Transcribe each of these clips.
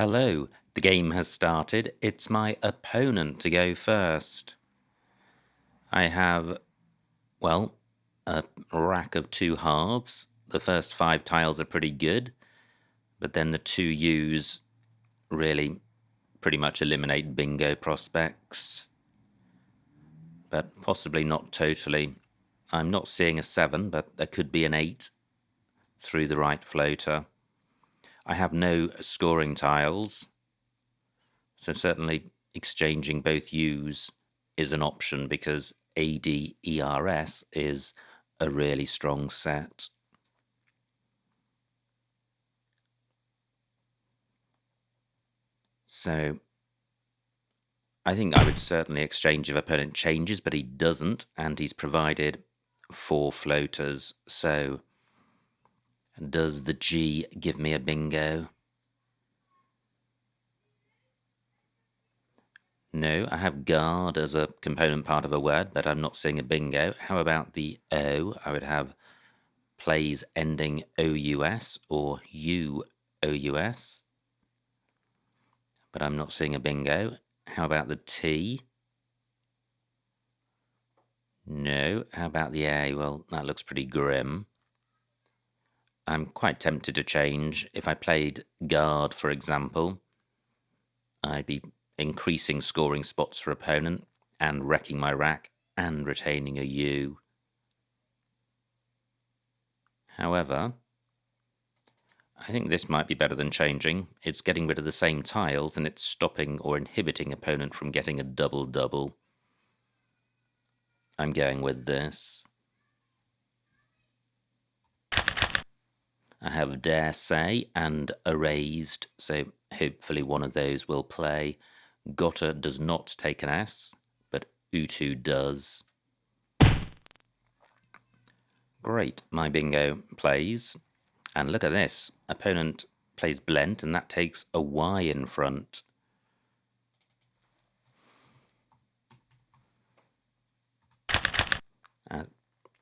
Hello, the game has started. It's my opponent to go first. I have, well, a rack of two halves. The first 5 tiles are pretty good, but then the 2 U's really pretty much eliminate bingo prospects. But possibly not totally. I'm not seeing a 7, but there could be an 8 through the right floater. I have no scoring tiles, so certainly exchanging both U's is an option because ADERS is a really strong set. So I think I would certainly exchange if opponent changes, but he doesn't, and he's provided 4 floaters. So does the G give me a bingo? No, I have guard as a component part of a word, but I'm not seeing a bingo. How about the O? I would have plays ending OUS or UOUS, but I'm not seeing a bingo. How about the T? No. How about the A? Well, that looks pretty grim. I'm quite tempted to change. If I played guard, for example, I'd be increasing scoring spots for opponent and wrecking my rack and retaining a U. However, I think this might be better than changing. It's getting rid of the same tiles and it's stopping or inhibiting opponent from getting a double-double. I'm going with this. I have dare say and erased, so hopefully one of those will play. Gotta does not take an S, but Utu does. Great, my bingo plays. And look at this, opponent plays Blent and that takes a Y in front.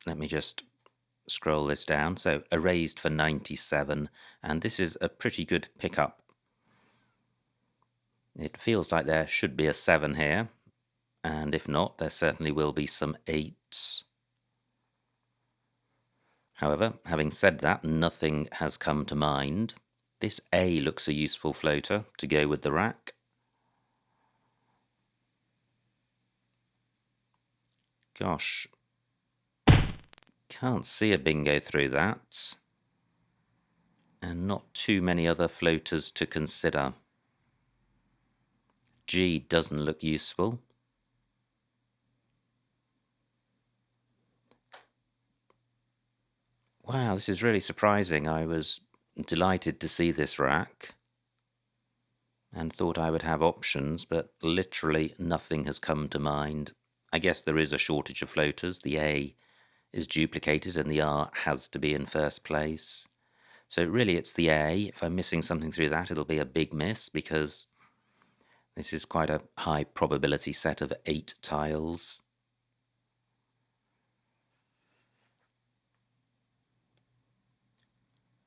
Let me just scroll this down. So erased for 97, and this is a pretty good pickup. It feels like there should be a 7 here, and if not, there certainly will be some 8s. However, having said that, nothing has come to mind. This A looks a useful floater to go with the rack. Gosh, can't see a bingo through that. And not too many other floaters to consider. G doesn't look useful. Wow, this is really surprising. I was delighted to see this rack and thought I would have options, but literally nothing has come to mind. I guess there is a shortage of floaters. The A is duplicated and the R has to be in first place. So really it's the A. If I'm missing something through that, it'll be a big miss because this is quite a high probability set of 8 tiles.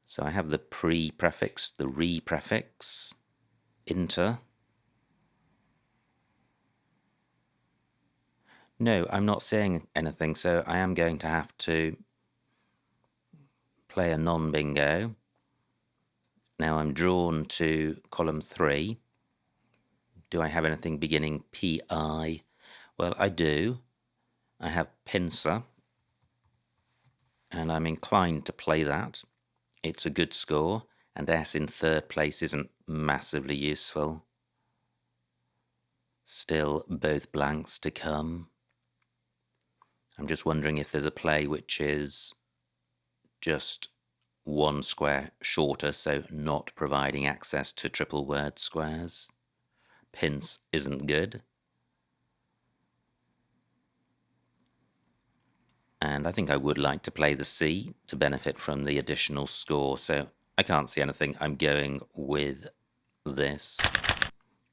So I have the pre-prefix, the re-prefix, inter. No, I'm not seeing anything, so I am going to have to play a non-bingo. Now I'm drawn to column 3. Do I have anything beginning PI? Well, I do. I have pincer, and I'm inclined to play that. It's a good score, and S in third place isn't massively useful. Still both blanks to come. I'm just wondering if there's a play which is just 1 square shorter, so not providing access to triple word squares. Pince isn't good. And I think I would like to play the C to benefit from the additional score, so I can't see anything. I'm going with this.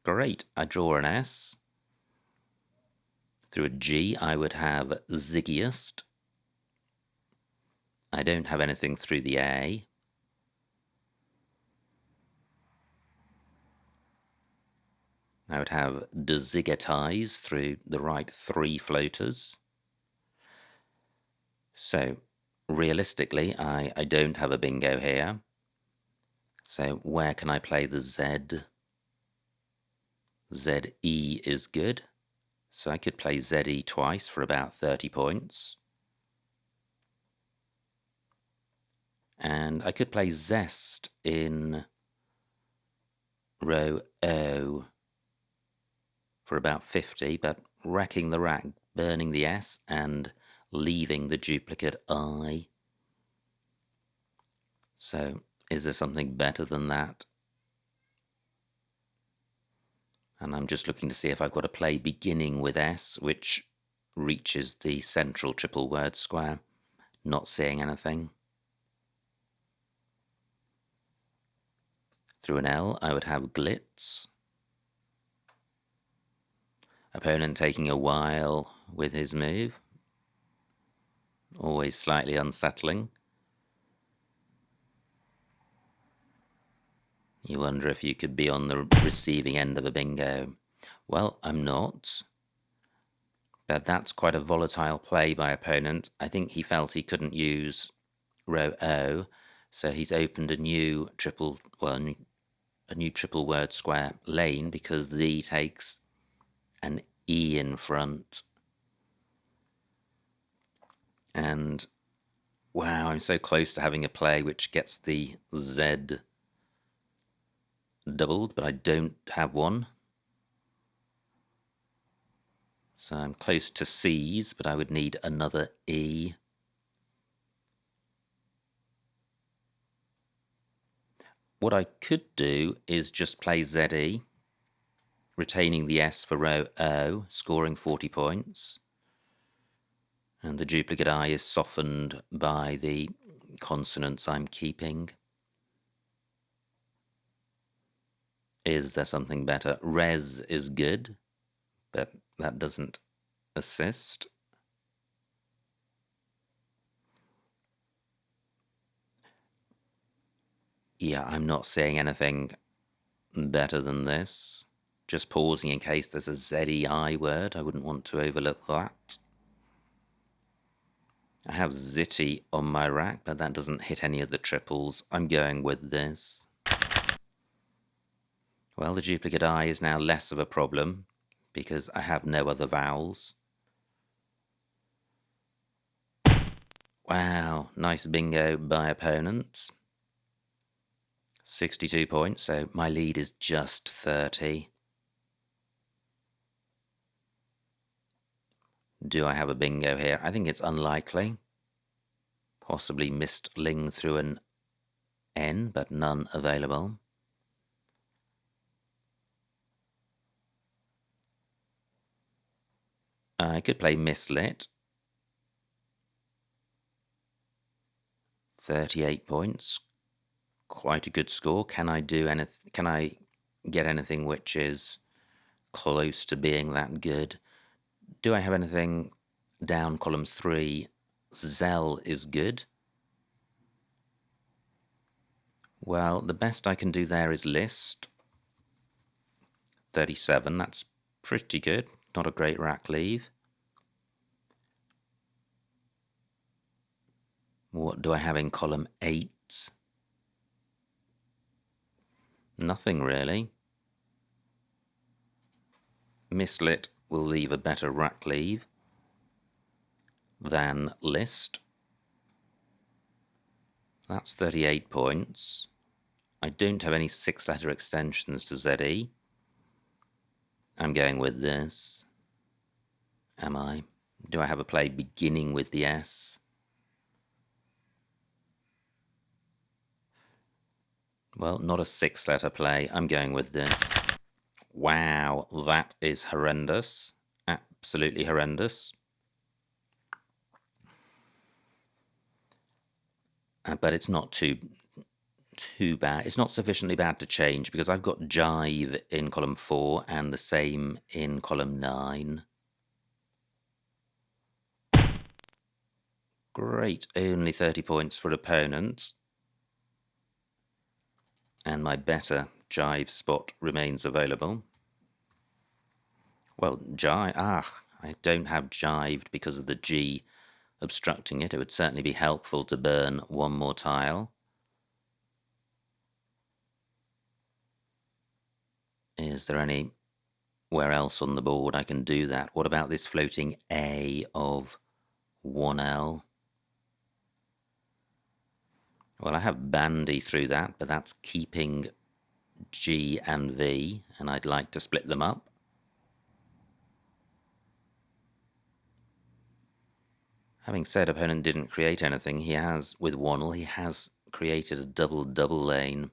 Great, I draw an S. Through a G, I would have ziggiest. I don't have anything through the A. I would have desiggetize through the right 3 floaters. So realistically, I don't have a bingo here. So where can I play the Z? ZE is good. So I could play ZE twice for about 30 points. And I could play Zest in row O for about 50, but wrecking the rack, burning the S, and leaving the duplicate I. So is there something better than that? And I'm just looking to see if I've got a play beginning with S, which reaches the central triple word square. Not seeing anything. Through an L, I would have glitz. Opponent taking a while with his move. Always slightly unsettling. You wonder if you could be on the receiving end of a bingo. Well, I'm not. But that's quite a volatile play by opponent. I think he felt he couldn't use row O, so he's opened a new triple word square lane because the takes an E in front. And wow, I'm so close to having a play which gets the Z doubled, but I don't have one. So I'm close to C's, but I would need another E. What I could do is just play ZE, retaining the S for row O, scoring 40 points. And the duplicate I is softened by the consonants I'm keeping. Is there something better? Res is good, but that doesn't assist. Yeah, I'm not seeing anything better than this. Just pausing in case there's a ZEI word. I wouldn't want to overlook that. I have Zitty on my rack, but that doesn't hit any of the triples. I'm going with this. Well, the duplicate I is now less of a problem because I have no other vowels. Wow, nice bingo by opponents. 62 points, so my lead is just 30. Do I have a bingo here? I think it's unlikely. Possibly missed ling through an N, but none available. I could play mislit. 38 points. Quite a good score. Can I do anything? Can I get anything which is close to being that good? Do I have anything down column 3? Zell is good. Well, the best I can do there is list. 37, that's pretty good. Not a great rack leave. What do I have in column 8? Nothing really. Mislit will leave a better rack leave than list. That's 38 points. I don't have any 6-letter extensions to ZE. I'm going with this. Am I? Do I have a play beginning with the S? Well, not a 6-letter play. I'm going with this. Wow, that is horrendous. Absolutely horrendous. But it's not too bad. It's not sufficiently bad to change because I've got jive in column 4 and the same in column 9. Great, only 30 points for opponent. And my better jive spot remains available. Well, jive. I don't have jived because of the G obstructing it. It would certainly be helpful to burn one more tile. Is there anywhere else on the board I can do that? What about this floating A of 1L? Well, I have bandy through that, but that's keeping G and V, and I'd like to split them up. Having said opponent didn't create anything, he has, with Wonnel, he has created a double lane.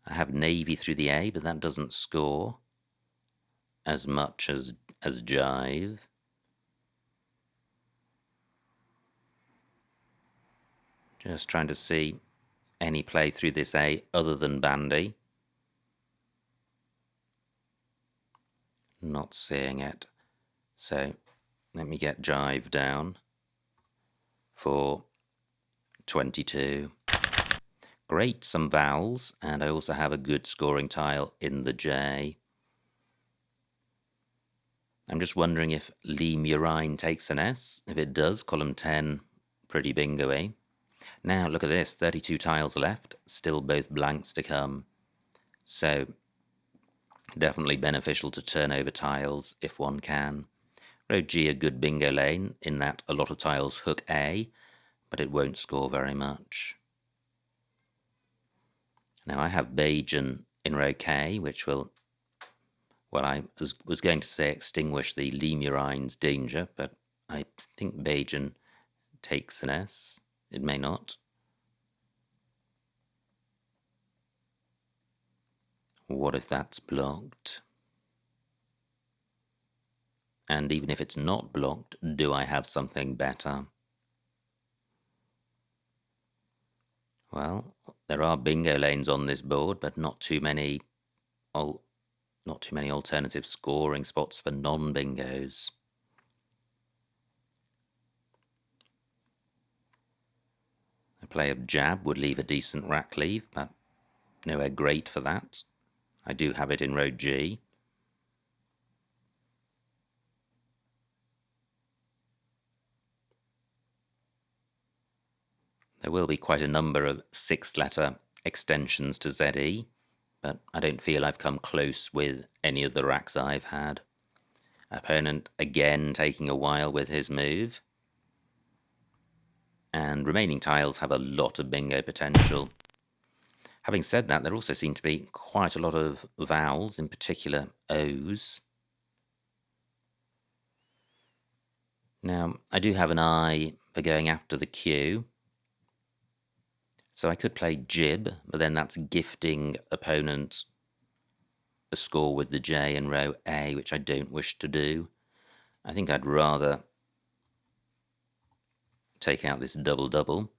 I have navy through the A, but that doesn't score as much as jive. Just trying to see any play through this A other than bandy. Not seeing it. So let me get jive down for 22. Great, some vowels, and I also have a good scoring tile in the J. I'm just wondering if Lemurine takes an S. If it does, column 10, pretty bingo-y. Now, look at this, 32 tiles left, still both blanks to come. So, definitely beneficial to turn over tiles if one can. Row G, a good bingo lane, in that a lot of tiles hook A, but it won't score very much. Now, I have Bajan in row K, which will, well, I was going to say extinguish the Lemurine's danger, but I think Bajan takes an S. It may not. What if that's blocked? And even if it's not blocked, do I have something better? Well, there are bingo lanes on this board, but not too many alternative scoring spots for non-bingos. A play of jab would leave a decent rack leave, but nowhere great for that. I do have it in row G. There will be quite a number of 6-letter extensions to ZE, but I don't feel I've come close with any of the racks I've had. Opponent again taking a while with his move. And remaining tiles have a lot of bingo potential. Having said that, there also seem to be quite a lot of vowels, in particular O's. Now, I do have an eye for going after the Q. So I could play jib, but then that's gifting opponent a score with the J in row A, which I don't wish to do. I think I'd rather take out this double,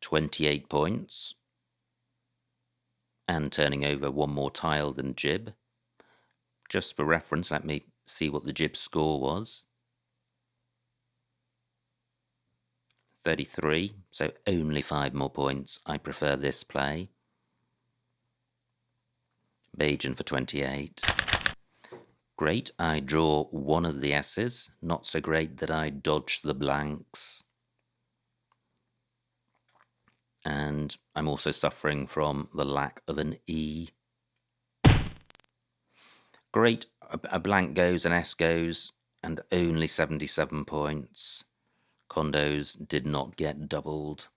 28 points, and turning over one more tile than jib. Just for reference, let me see what the jib score was. 33, so only 5 more points. I prefer this play. Bajan for 28. Great, I draw one of the S's. Not so great that I dodge the blanks. And I'm also suffering from the lack of an E. Great, a blank goes, an S goes, and only 77 points. Condos did not get doubled.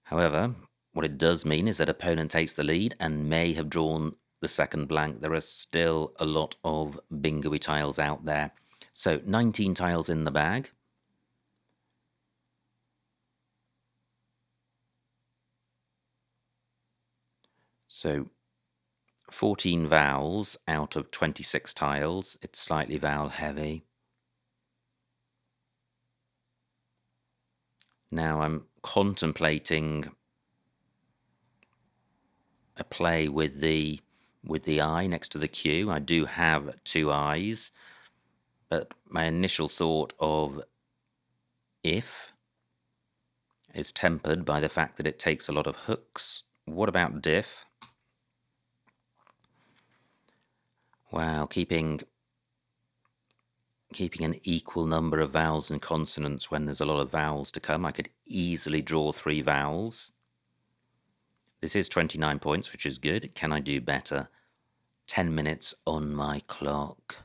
However, what it does mean is that opponent takes the lead and may have drawn the second blank. There are still a lot of bingo-y tiles out there. So 19 tiles in the bag. So 14 vowels out of 26 tiles. It's slightly vowel heavy. Now I'm contemplating a play with the I next to the Q. I do have 2 I's, but my initial thought of if is tempered by the fact that it takes a lot of hooks. What about diff? Wow, keeping an equal number of vowels and consonants when there's a lot of vowels to come. I could easily draw 3 vowels. This is 29 points, which is good. Can I do better? 10 minutes on my clock.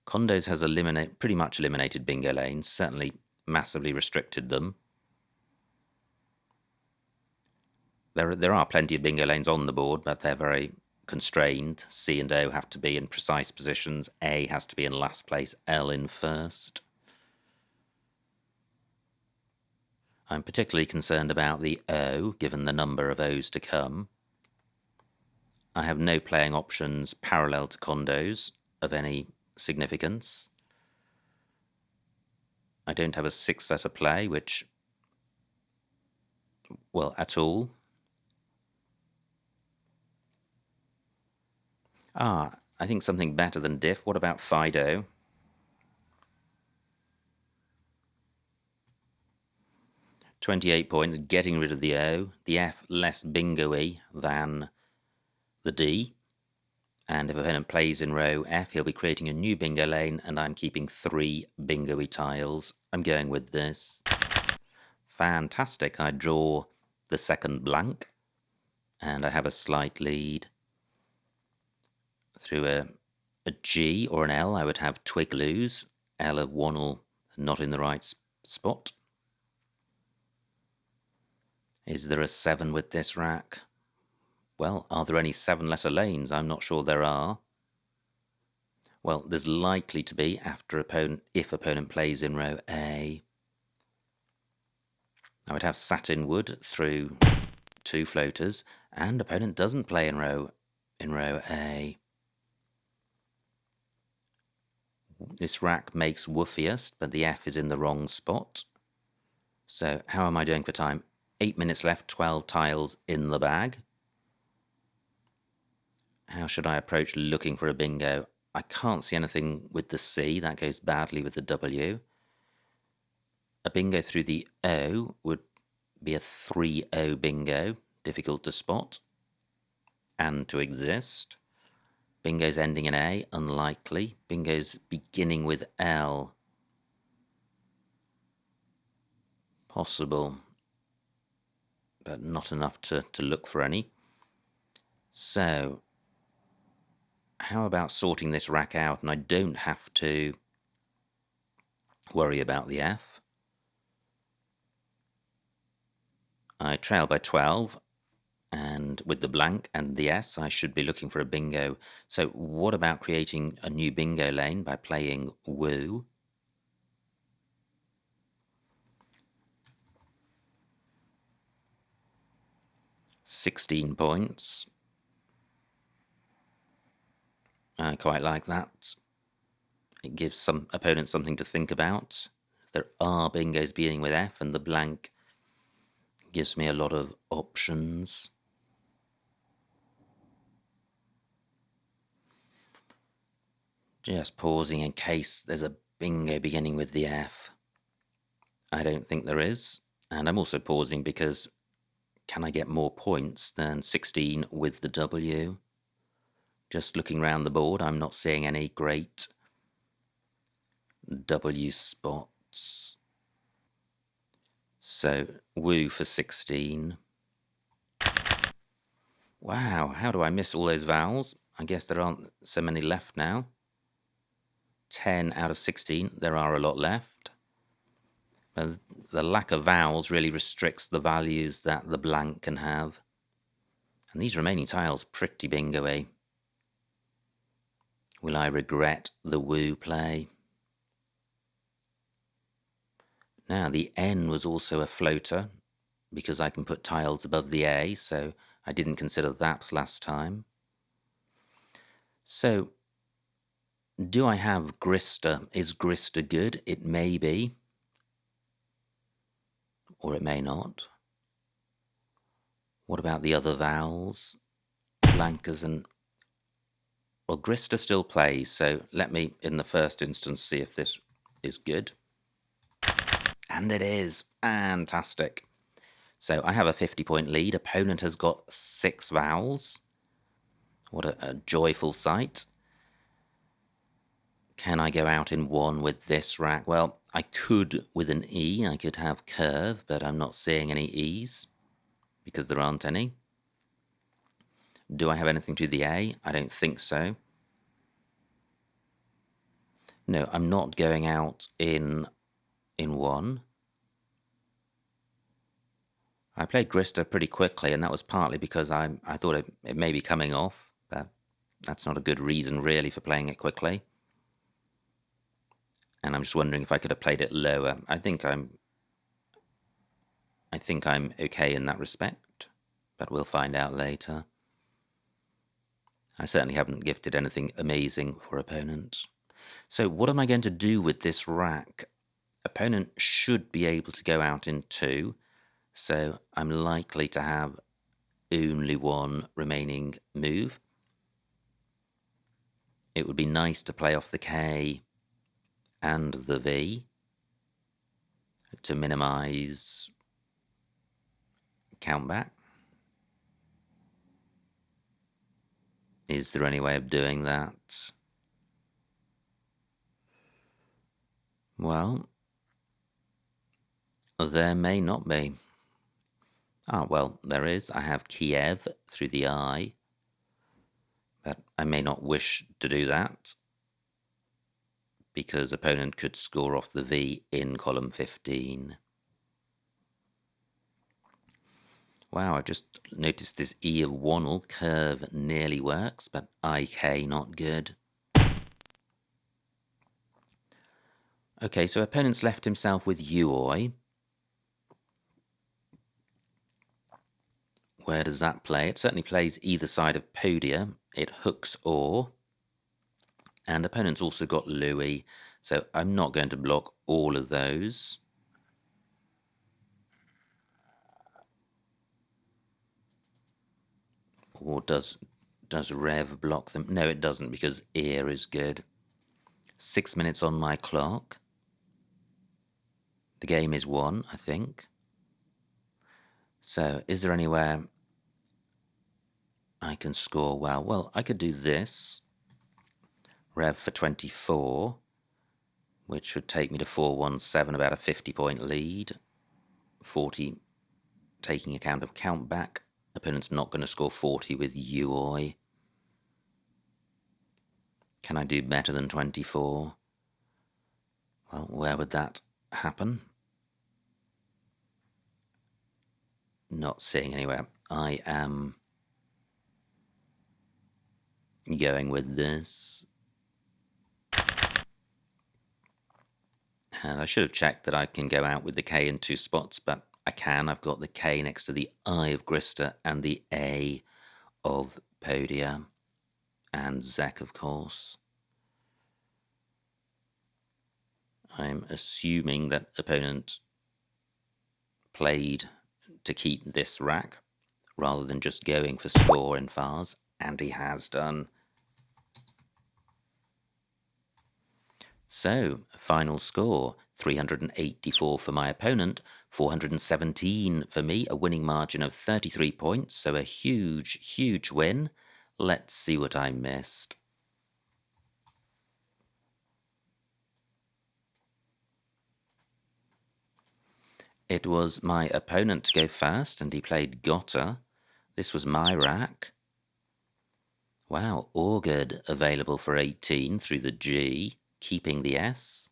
Condos has pretty much eliminated bingo lanes, certainly massively restricted them. There are plenty of bingo lanes on the board, but they're very constrained. C and O have to be in precise positions. A has to be in last place, L in first. I'm particularly concerned about the O, given the number of O's to come. I have no playing options parallel to condos of any significance. I don't have a 6-letter play, which, well, at all. I think something better than diff. What about Fido? £28 points, getting rid of the O. The F less bingo-y than the D. And if a opponent plays in row F, he'll be creating a new bingo lane, and I'm keeping 3 bingo-y tiles. I'm going with this. Fantastic. I draw the second blank, and I have a slight lead. Through a G or an L, I would have Twigloos. L of Wannel not in the right spot. Is there a 7 with this rack? Well, are there any 7-letter lanes? I'm not sure there are. Well, there's likely to be if opponent plays in row A. I would have satin wood through 2 floaters, and opponent doesn't play in row A. This rack makes woofiest, but the F is in the wrong spot. So how am I doing for time? 8 minutes left, 12 tiles in the bag. How should I approach looking for a bingo? I can't see anything with the C. That goes badly with the W. A bingo through the O would be a 3-O bingo. Difficult to spot and to exist. Bingos ending in A, unlikely. Bingos beginning with L, possible, but not enough to look for any. So, how about sorting this rack out, and I don't have to worry about the F. I trail by 12, and with the blank and the S, I should be looking for a bingo. So what about creating a new bingo lane by playing Woo? £16 points. I quite like that. It gives some opponents something to think about. There are bingos beginning with F, and the blank gives me a lot of options. Just pausing in case there's a bingo beginning with the F. I don't think there is. And I'm also pausing because can I get more points than 16 with the W? Just looking around the board, I'm not seeing any great W spots. So, Woo for 16. Wow, how do I miss all those vowels? I guess there aren't so many left now. 10 out of 16, there are a lot left. But the lack of vowels really restricts the values that the blank can have. And these remaining tiles pretty bingo-y. Will I regret the Woo play? Now, the N was also a floater, because I can put tiles above the A, so I didn't consider that last time. So, do I have Grista? Is Grista good? It may be, or it may not. What about the other vowels? Blancas and... Well, Grista still plays, so let me, in the first instance, see if this is good. And it is. Fantastic. So I have a 50-point lead. Opponent has got 6 vowels. What a joyful sight. Can I go out in one with this rack? Well, I could with an E. I could have curve, but I'm not seeing any E's because there aren't any. Do I have anything to the A? I don't think so. No, I'm not going out in one. I played Grista pretty quickly, and that was partly because I thought it may be coming off, but that's not a good reason really for playing it quickly. And I'm just wondering if I could have played it lower. I think I'm okay in that respect, but we'll find out later. I certainly haven't gifted anything amazing for opponents. So what am I going to do with this rack? Opponent should be able to go out in 2, so I'm likely to have only one remaining move. It would be nice to play off the K and the V to minimize countback. Is there any way of doing that? Well, there may not be. Ah, well, there is. I have Kiev through the I, but I may not wish to do that because opponent could score off the V in column 15. Wow, I just noticed this E of Wonnel curve nearly works, but IK not good. Okay, so opponent's left himself with Uoi. Where does that play? It certainly plays either side of Podia. It hooks Or. And opponent's also got Louis, so I'm not going to block all of those. Or does Rev block them? No, it doesn't, because Ear is good. 6 minutes on my clock. The game is won, I think. So, is there anywhere I can score well? Well, I could do this. Rev for 24, which would take me to 417, about a 50-point lead. 40, taking account of countback. Opponent's not going to score 40 with Uoi. Can I do better than 24? Well, where would that happen? Not seeing anywhere. I am going with this. And I should have checked that I can go out with the K in 2 spots, but I can. I've got the K next to the I of Grista and the A of Podia and Zek, of course. I'm assuming that opponent played to keep this rack rather than just going for score in Fars, and he has done. So, final score, 384 for my opponent, 417 for me, a winning margin of 33 points, so a huge, huge win. Let's see what I missed. It was my opponent to go first, and he played Gotta. This was my rack. Wow, Augured available for 18 through the G, keeping the S.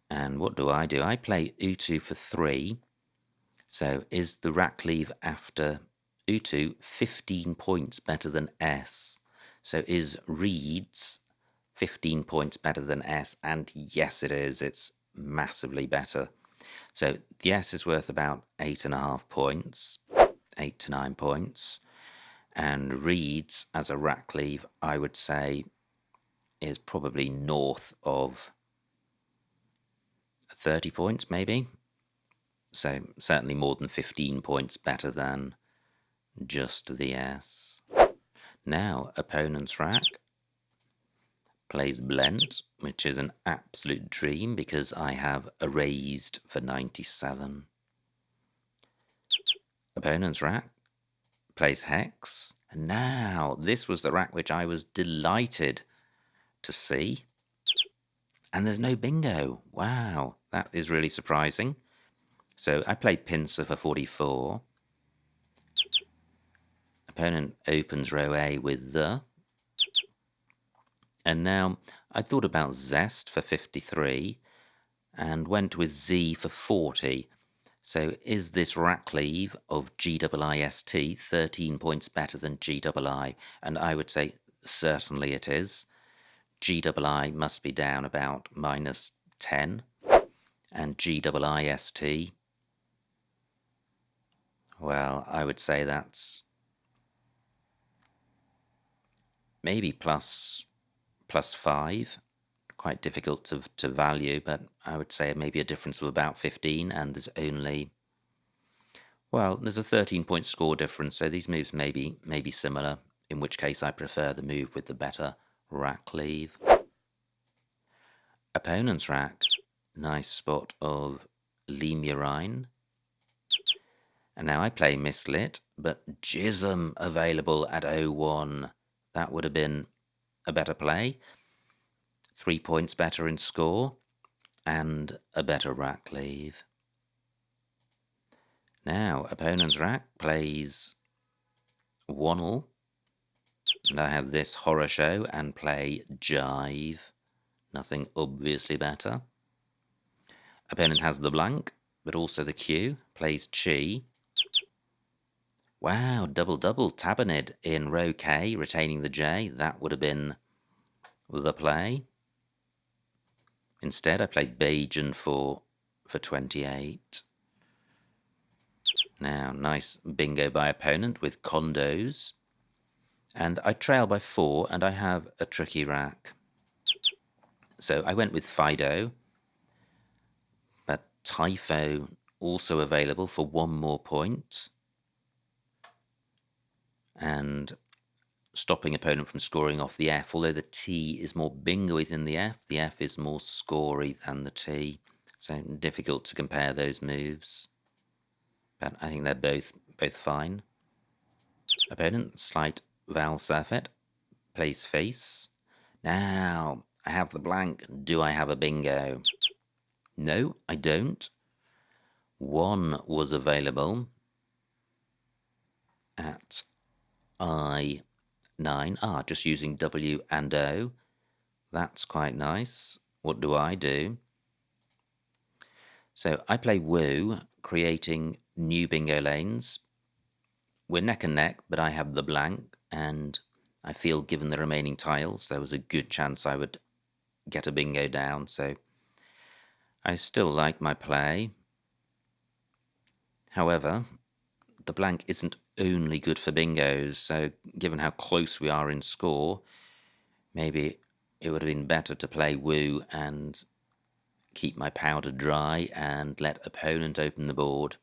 And what do? I play Utu for 3. So is the rack leave after Utu 15 points better than S? So is Reeds 15 points better than S? And yes, it is. It's massively better. So the S is worth about 8.5 points, 8 to 9 points. And Reeds as a rack leave, I would say, is probably north of 30 points, maybe. So certainly more than 15 points better than just the S. Now, opponent's rack plays Blent, which is an absolute dream because I have erased for 97. Opponent's rack plays Hex, And now, this was the rack which I was delighted to see. And there's no bingo. Wow, that is really surprising. So I played pincer for 44. Opponent opens row A with the. And now I thought about zest for 53 and went with Z for 40. So is this rack leave of GIIST 13 points better than GII? And I would say certainly it is. GII must be down about -10, and GIIST, well, I would say that's maybe plus 5. Quite difficult to value, but I would say maybe a difference of about 15, and there's only, well, there's a 13-point score difference, so these moves may be similar, in which case I prefer the move with the better rack leave. Opponent's rack, nice spot of Lemurine. And now I play Mislit, but Jism available at 01. That would have been a better play. 3 points better in score, and a better rack leave. Now, opponent's rack plays Wonnel, and I have this horror show and play Jive. Nothing obviously better. Opponent has the blank, but also the Q, plays Chi. Wow, double Tabanid in row K, retaining the J. That would have been the play. Instead, I played Bajan for 28. Now, nice bingo by opponent with condos. And I trail by 4, and I have a tricky rack. So I went with Fido, but Typho also available for 1 more point. And stopping opponent from scoring off the F, although the T is more bingoy than the F is more scory than the T. So difficult to compare those moves. But I think they're both fine. Opponent, slight Val Surfeit, plays face. Now, I have the blank. Do I have a bingo? No, I don't. 1 was available at I9. Just using W and O. That's quite nice. What do I do? So I play Woo, creating new bingo lanes. We're neck and neck, but I have the blank, and I feel given the remaining tiles, there was a good chance I would get a bingo down, so I still like my play. However, the blank isn't only good for bingos, so given how close we are in score, maybe it would have been better to play Woo and keep my powder dry and let opponent open the board,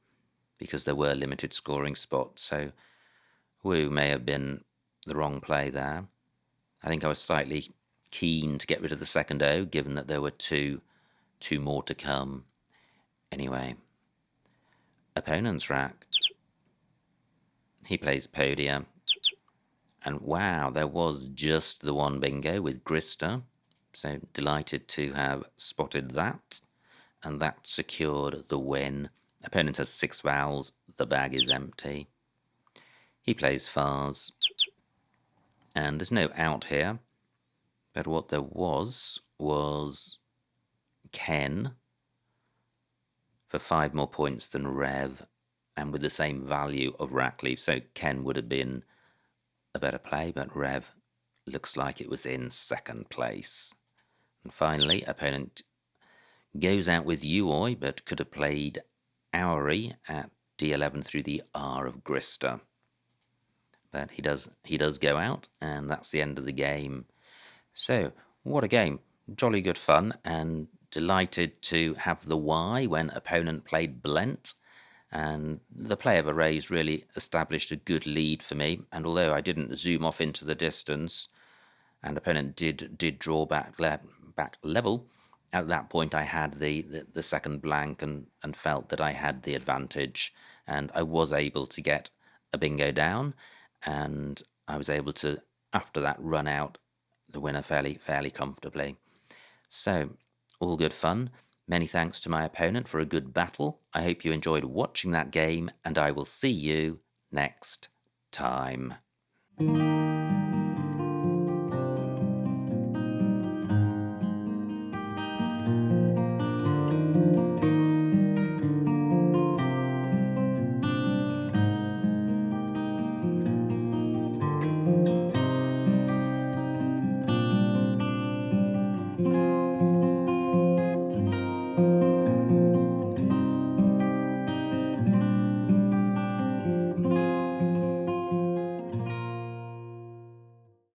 because there were limited scoring spots, so Woo may have been the wrong play there. I think I was slightly keen to get rid of the second O, given that there were two more to come. Anyway, opponent's rack. He plays Podia. And wow, there was just the 1 bingo with Grista. So delighted to have spotted that. And that secured the win. Opponent has 6 vowels. The bag is empty. He plays Fars. And there's no out here. But what there was Ken for 5 more points than Rev, and with the same value of rack leave. So Ken would have been a better play, but Rev looks like it was in second place. And finally, opponent goes out with Uoi, but could have played Auri at D11 through the R of Grista. But he does go out, and that's the end of the game. So, what a game. Jolly good fun, and delighted to have the Y when opponent played Blent. And the play of a raise really established a good lead for me. And although I didn't zoom off into the distance, and opponent did draw back level, at that point I had the second blank and felt that I had the advantage. And I was able to get a bingo down. And I was able to, after that, run out the winner fairly comfortably. So, all good fun. Many thanks to my opponent for a good battle. I hope you enjoyed watching that game, and I will see you next time.